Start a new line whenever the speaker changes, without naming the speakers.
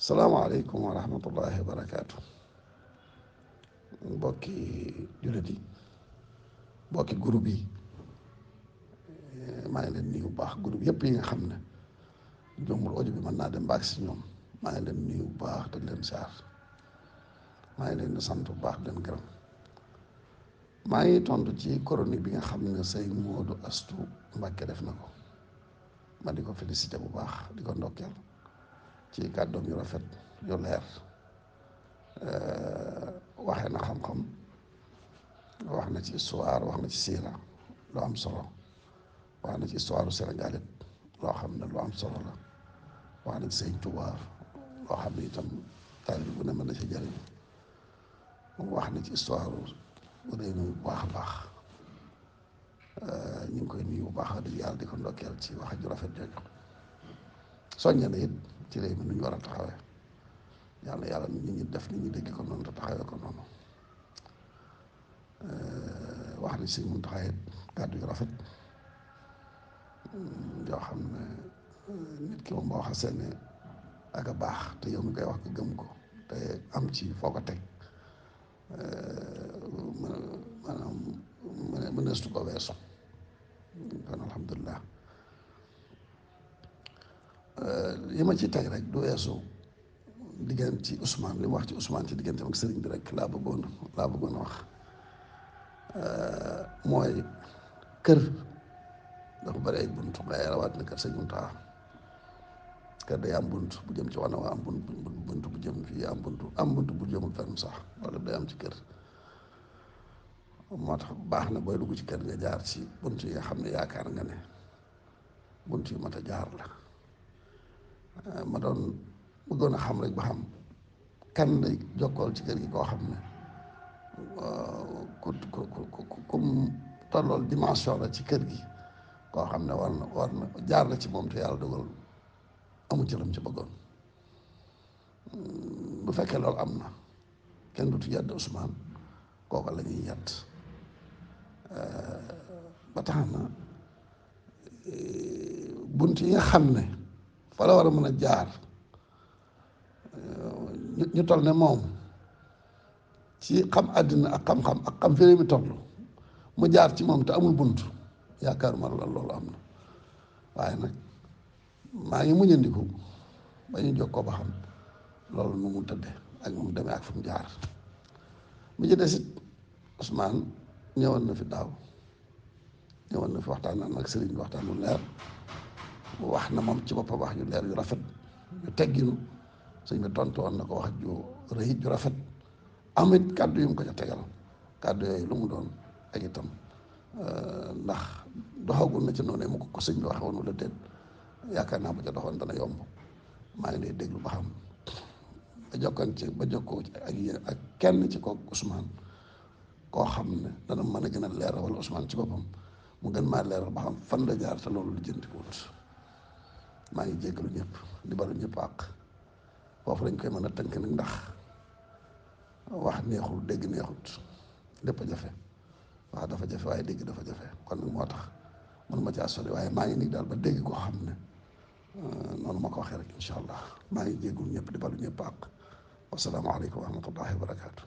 salaamaaleykum wa rahmatullahi wa barakaatu mbokki jullit yi mbokki groupe yi maa ngi leen nuyu bu baax groupe yëpp yi nga xam ne jombul audio bi mën naa dem baag si ñoom maa ngi leen nuyu bu baax te leen saar maa ngi leen di sant bu baax leen gërëm maa ngi tontu ci chronique bi nga xam ne sëñ Modou Astou Mbacké def na ko ma di ko félicité bu baax di ko ndokkeel ci kàddoom yu rafet yu leer waxee na xam-xam wax na ci histoire wax na ci siira lu am solo wax na ci histoire Sénégal it loo xam ne lu am solo la wax na ci Sëñ Tuubaa loo xam ne itam taalibe bu ne mën na ci jëriñ wax na ci histoire réew mi bu baax a baax ñu ngi koy nuyu bu baax di yàlla di ko ndokkeel ci wax ju rafet jooju soññe na it ci réew mi nu ñu war a taxawee yàlla nit ñi def nit ñi dégg ko noonu te taxawee ko noonu wax ni Sëñ Muntaxa it kàddu yu rafet yoo xam ne nit ki moom boo xasee ne ak a baax te yow mi koy wax nga gëm ko te am ci foo ko teg maanaam mëneestu ko weesu kon alhamdulilah li ma ci teg rek du weesu diggante ci Ousmane li mu wax ci Ousmane ci diggante ak sëriñ bi rek laa bëggoon a wax mooy kër dafa bari ay bunt waaye rawaat na kër Sëñ Muntaxa kër day am bunt bu jëm ci wana waa am bunt bu jëm fii am bunt bu jëmul fenn sax loolu day am ci kër moo tax baax na booy dugg ci kër nga jaar ci bunt yi nga xam ne yaakaar nga ne bunt yu mat a jaar la ma doon bëggoon a xam rek ba xam kan lay jokkool ci kër gi koo xam ne ku tollool dimension la ci kër gi koo xam ne war na jaar la ci moom te yàlla dogal amu ci lam ci bëggoon bu fekkee loolu am na kenn dutu yedd Ousmane kooka la ñuy yedd ba tax na bunt yi nga xam ne fa la war a mën a jaar ñu toll ne moom ci xam àddina ak xam-xam ak xam fi réew mi toll mu jaar ci moom te amul bunt yaakaaruma la loolu am na waaye nag maa ngi muñandiku ba ñu jokkoo ba xam loolu nu mu tëdde ak nu mu demee ak fu mu jaar mi ci desit Ousmane ñëwoon na fi daaw ñëwoon na fi waxtaan naan ak sëriñ bi waxtaan lu leer wax na moom ci boppam wax yu leer yu rafet yu tegginu sëñ bi tontu woon na ko wax ju rëy ju rafet amit kàddu yu mu ko ca tegal kàddu yooyu lu mu doon ak itam ndax doxagul na ci noonu mu ko sëñ bi waxe woon wala déet yaakaar naa bu ca doxoon dana yomb maa ngi lay déglu ba xam ba jokkoo ak yéen ak kenn ci kooku Ousmane koo xam ne dana mën a gën a leeral wala Ousmane ci boppam mu gën maa leeral ba xam fan la jaar te loolu lu jëntikuwut maa ngi jéggalu ñëpp di balu ñëpp àq foofu lañ koy mën a tënk nag ndax wax neexul dégg neexut lépp a jafe wax dafa jafe waaye dégg dafa jafe kon nag moo tax man ma caa sori waaye maa ngi nii daal ba dégg koo xam ne noonu ma ko waxee rek incha allah maa ngi jéggul ñëpp di balu ñëpp àq wasalaamaaleykum wa rahmatullahi wa barakaatu.